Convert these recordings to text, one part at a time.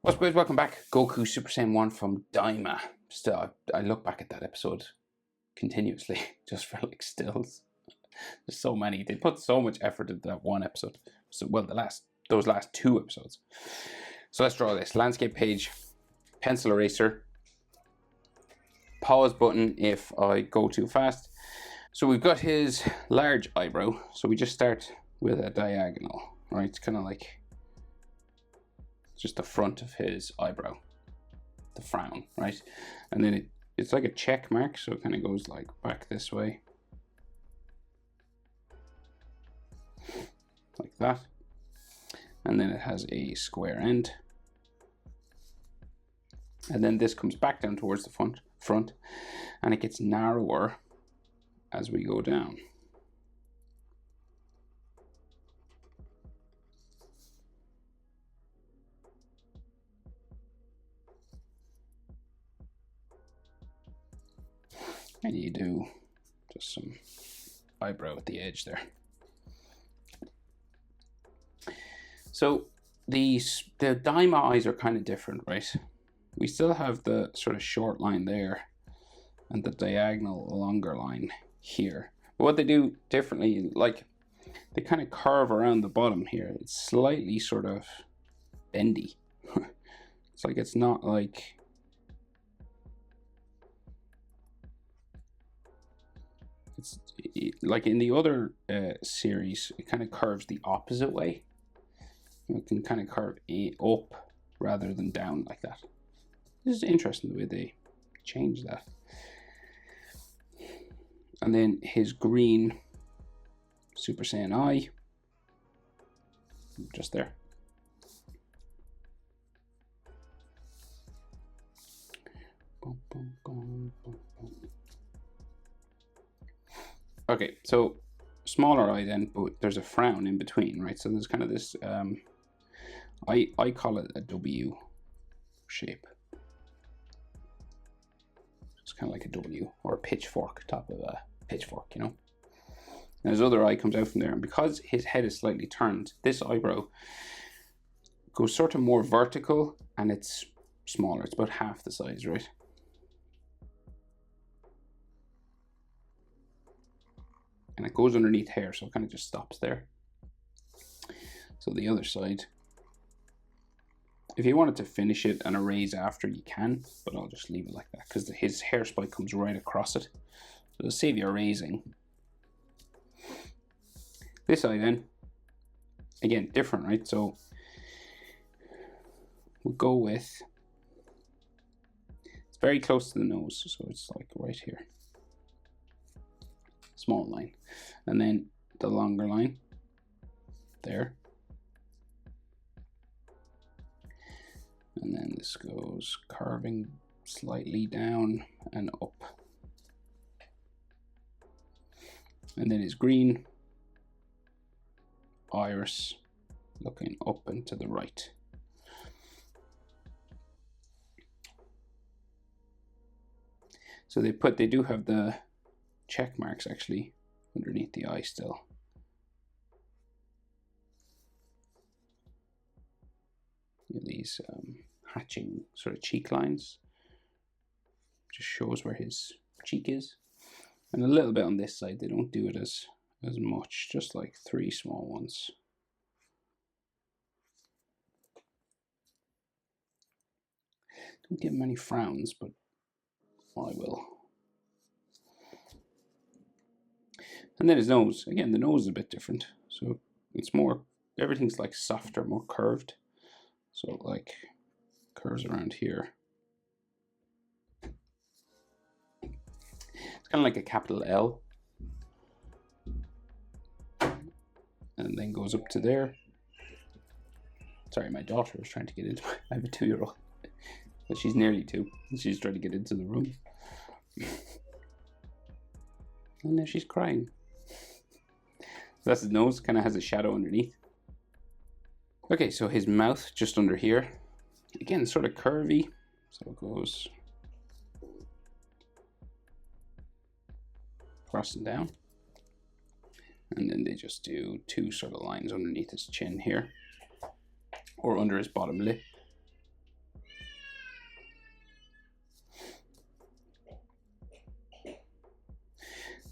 What's good? Welcome back. Goku Super Saiyan 1 from Daima. Still, I look back at that episode continuously just for like stills. There's so many. They put so much effort into that one episode. So, well, those last two episodes. So let's draw this. Landscape page, pencil eraser, pause button if I go too fast. So we've got his large eyebrow. So we just start with a diagonal, right? It's kind of like just the front of his eyebrow, the frown, right? And then it's like a check mark, so it kind of goes like back this way, like that. And then it has a square end. And then this comes back down towards the front, and it gets narrower as we go down. And you do just some eyebrow at the edge there. So the Daima eyes are kind of different, right? We still have the sort of short line there and the diagonal longer line here. But what they do differently, like they kind of curve around the bottom here. It's slightly sort of bendy. It's like it's not like it's like in the other series, it kind of curves the opposite way. It can kind of curve up rather than down like that. This is interesting the way they change that. And then his green Super Saiyan eye, just there. Okay, so smaller eye then, but there's a frown in between, right? So there's kind of this, I call it a W shape. It's kind of like a W or a pitchfork, top of a pitchfork, you know? And his other eye comes out from there, and because his head is slightly turned, this eyebrow goes sort of more vertical, and it's smaller. It's about half the size, right? And it goes underneath hair, so it kind of just stops there. So the other side, if you wanted to finish it and erase after, you can, but I'll just leave it like that because his hair spike comes right across it. So it'll save you erasing. This eye then, again, different, right? So we'll go with, it's very close to the nose, so it's like right here. Small line, and then the longer line there, and then this goes curving slightly down and up, and then his green iris looking up and to the right. So they do have the check marks actually underneath the eye still. These hatching sort of cheek lines. Just shows where his cheek is. And a little bit on this side. They don't do it as much, just like 3 small ones. Don't get many frowns, but I will. And then his nose. Again, the nose is a bit different. So it's more, everything's like softer, more curved. So it like curves around here. It's kind of like a capital L. And then goes up to there. Sorry, my daughter was trying to get into I have a 2-year-old. But she's nearly 2. And she's trying to get into the room. And now she's crying. That's his nose, kind of has a shadow underneath. Okay, so his mouth just under here. Again, sort of curvy. So it goes across and down. And then they just do 2 sort of lines underneath his chin here. Or under his bottom lip.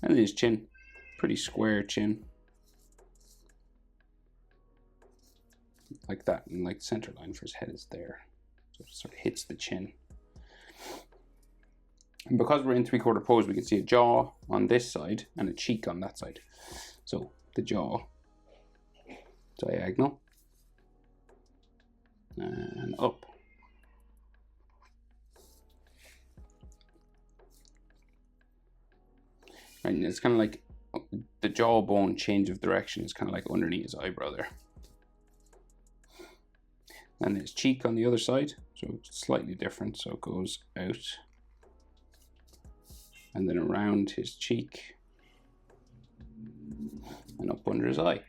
And then his chin, pretty square chin. Like that, and like center line for his head is there. So it sort of hits the chin. And because we're in 3/4 pose, we can see a jaw on this side and a cheek on that side. So the jaw, diagonal, and up. Right, and it's kind of like the jawbone change of direction is kind of like underneath his eyebrow there. And his cheek on the other side, so slightly different, so it goes out and then around his cheek and up under his eye.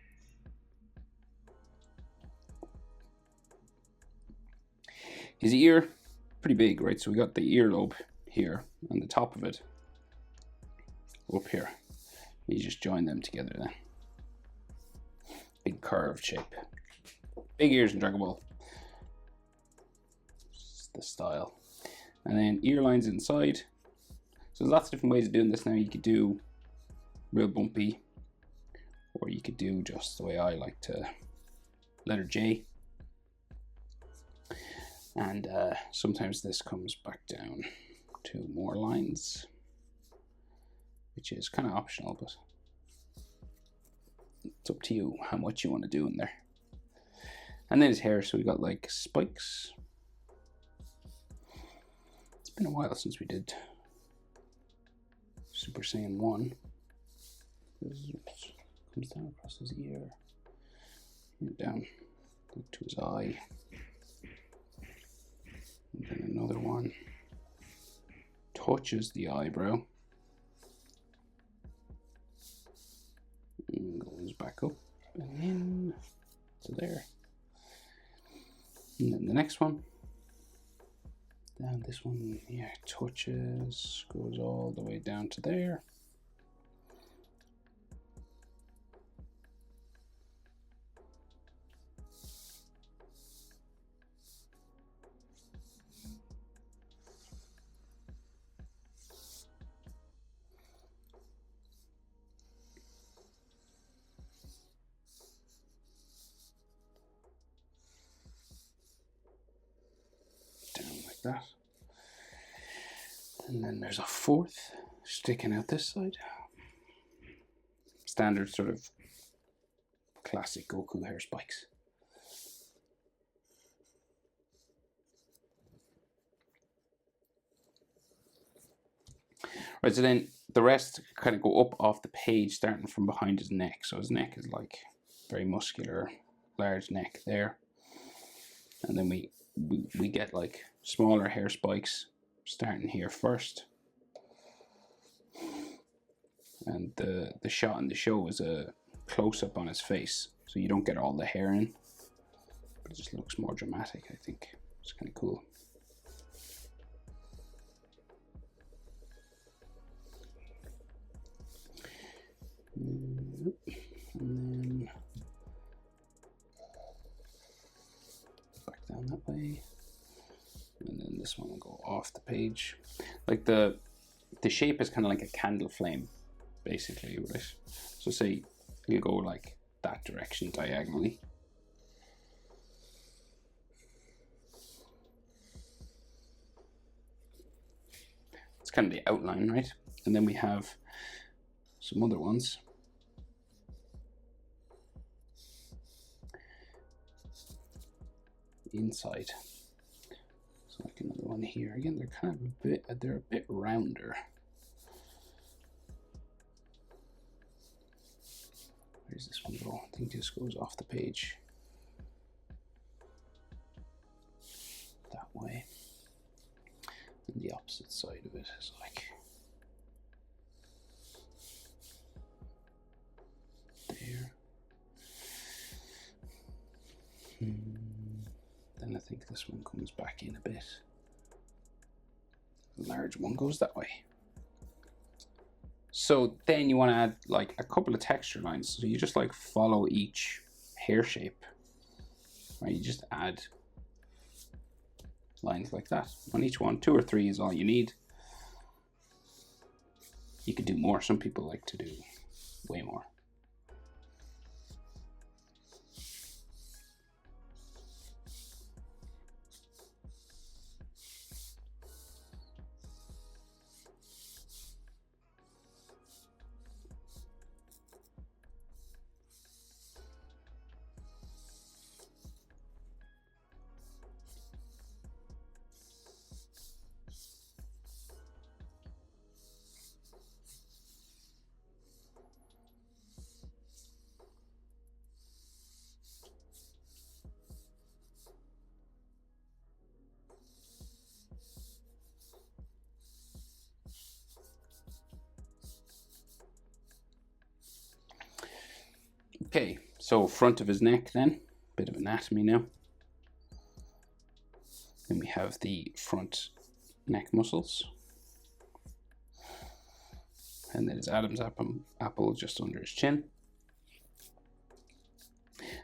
His ear, pretty big, right? So we got the earlobe here and the top of it up here. You just join them together then. Big curved shape. Big ears in Dragon Ball. It's the style. And then ear lines inside. So there's lots of different ways of doing this now. You could do real bumpy, or you could do just the way I like to, letter J. And sometimes this comes back down to more lines, which is kind of optional, but it's up to you how much you want to do in there. And then his hair, so we got like spikes. It's been a while since we did Super Saiyan 1. Comes down across his ear, and down to his eye, and then another one touches the eyebrow and goes back up and in to there. And then the next one, down this one, yeah, touches, goes all the way down to there. That. And then there's a fourth sticking out this side. Standard sort of classic Goku hair spikes. Right, so then the rest kind of go up off the page, starting from behind his neck. So his neck is like very muscular, large neck there. And then we get like smaller hair spikes starting here first. And the shot in the show is a close-up on his face, so you don't get all the hair in, but it just looks more dramatic, I think. It's kind of cool. And then back down that way. And then this one will go off the page. Like the shape is kind of like a candle flame, basically, right? So say you go like that direction diagonally. It's kind of the outline, right? And then we have some other ones. Inside. So like another one here. Again, they're kind of they're a bit rounder. Where's this one go? I think this goes off the page. That way. And the opposite side of it is like there. Then I think this one comes back in a bit. The large one goes that way. So then you want to add like a couple of texture lines. So you just like follow each hair shape. Right? You just add lines like that on each one. 2 or 3 is all you need. you could do more. Some people like to do way more. Okay, so front of his neck then, bit of anatomy now. Then we have the front neck muscles. And then his Adam's apple just under his chin.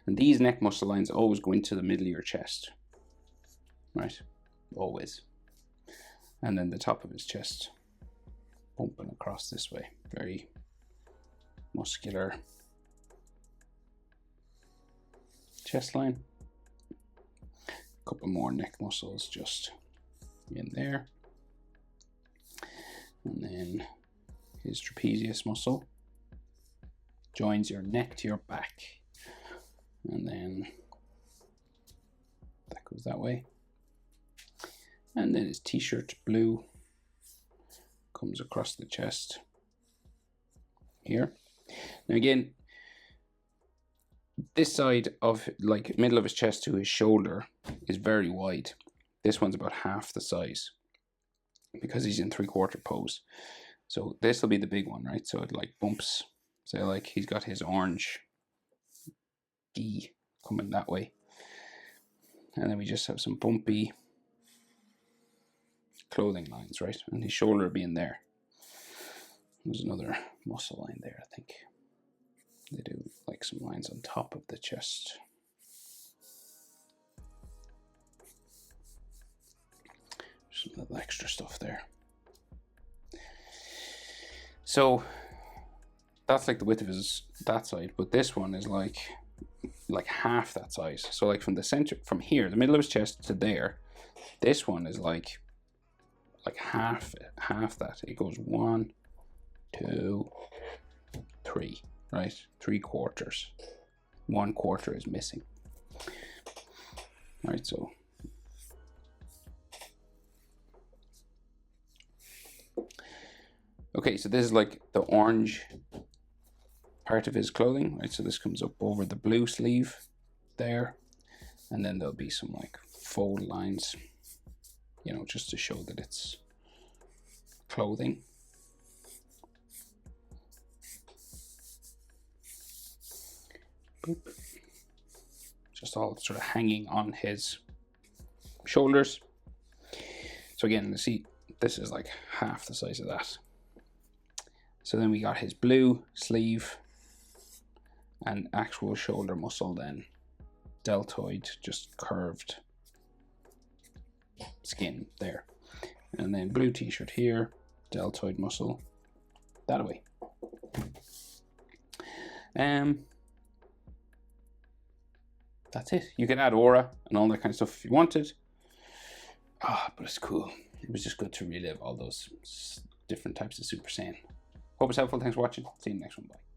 And these neck muscle lines always go into the middle of your chest, right? Always. And then the top of his chest, bumping across this way. Very muscular chest line. A couple more neck muscles just in there. And then his trapezius muscle joins your neck to your back. And then that goes that way. And then his t-shirt blue comes across the chest here. Now again, this side of, like, middle of his chest to his shoulder is very wide. This one's about half the size because he's in 3/4 pose. So this will be the big one, right? So it like bumps. So like he's got his orange gi coming that way. And then we just have some bumpy clothing lines, right? And his shoulder being there. There's another muscle line there, I think. They do like some lines on top of the chest. Some little extra stuff there. So that's like the width of his that side, but this one is like half that size. So like from the center, from here, the middle of his chest to there, this one is like half that. It goes 1, 2, 3, right? 3/4. 1/4 is missing. Right, so okay, so this is like the orange part of his clothing, right? So this comes up over the blue sleeve there, and then there'll be some like fold lines, you know, just to show that it's clothing. Boop. Just all sort of hanging on his shoulders. So again, you see, this is like half the size of that. So then we got his blue sleeve and actual shoulder muscle then. Deltoid, just curved skin there. And then blue t-shirt here, deltoid muscle that way. That's it. You can add aura and all that kind of stuff if you wanted. But it's cool. It was just good to relive all those different types of Super Saiyan. Hope it's helpful. Thanks for watching. See you in the next one. Bye.